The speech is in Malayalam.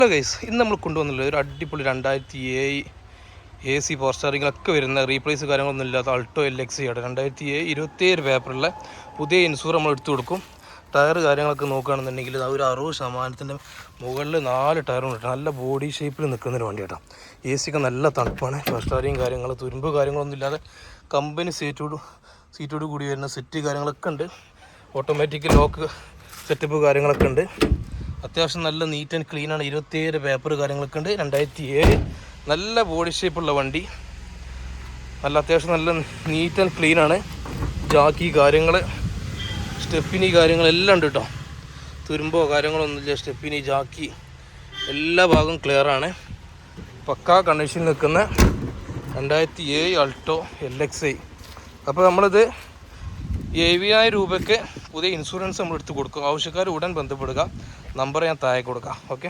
ഹലോ ഗൈസ്, ഇന്ന് നമ്മൾ കൊണ്ടുവന്നുള്ളത് ഒരു അടിപൊളി 2007 AC പവർ സ്റ്റാറിങ്ങിലൊക്കെ വരുന്ന റീപ്ലേസ് കാര്യങ്ങളൊന്നും ഇല്ലാത്ത അൾട്ടോ LX ആണ്. 2007 27 പേപ്പറുള്ള പുതിയ ഇൻഷൂർ നമ്മൾ എടുത്തു കൊടുക്കും. ടയർ കാര്യങ്ങളൊക്കെ നോക്കുകയാണെന്നുണ്ടെങ്കിൽ ഒരു 60% മുകളിൽ 4 ടയറും കിട്ടും. നല്ല ബോഡി ഷേപ്പിൽ നിൽക്കുന്നൊരു വണ്ടി കേട്ടോ. AC ഒക്കെ നല്ല തണുപ്പാണ്. പവർ സ്റ്റാറിങ് കാര്യങ്ങൾ തുരുമ്പ് കാര്യങ്ങളൊന്നും ഇല്ലാതെ കമ്പനി സീറ്റോട് കൂടി വരുന്ന സെറ്റ് കാര്യങ്ങളൊക്കെ ഉണ്ട്. ഓട്ടോമാറ്റിക് ലോക്ക് സെറ്റപ്പ് കാര്യങ്ങളൊക്കെ ഉണ്ട്. അത്യാവശ്യം നല്ല നീറ്റ് ആൻഡ് ക്ലീനാണ്. 27 പേപ്പർ കാര്യങ്ങളൊക്കെ ഉണ്ട്. 2007 നല്ല ബോഡി ഷേപ്പുള്ള വണ്ടി. അത്യാവശ്യം നല്ല നീറ്റ് ആൻഡ് ക്ലീനാണ്. ജാക്കി കാര്യങ്ങൾ, സ്റ്റെപ്പിനി കാര്യങ്ങളെല്ലാം ഉണ്ട് കേട്ടോ. തുരുമ്പോ കാര്യങ്ങളൊന്നുമില്ല. സ്റ്റെപ്പിനി, ജാക്കി എല്ലാ ഭാഗവും ക്ലിയറാണ്. പക്കാ കണ്ടീഷനിൽ നിൽക്കുന്ന 2007 അൾട്ടോ LXi. അപ്പോൾ നമ്മളിത് 70,000 രൂപയ്ക്ക് പുതിയ ഇൻഷുറൻസ് നമ്മൾ എടുത്ത് കൊടുക്കും. ആവശ്യക്കാർ ഉടൻ ബന്ധപ്പെടുക. നമ്പർ ഞാൻ താഴെ കൊടുക്കാം. ഓക്കെ.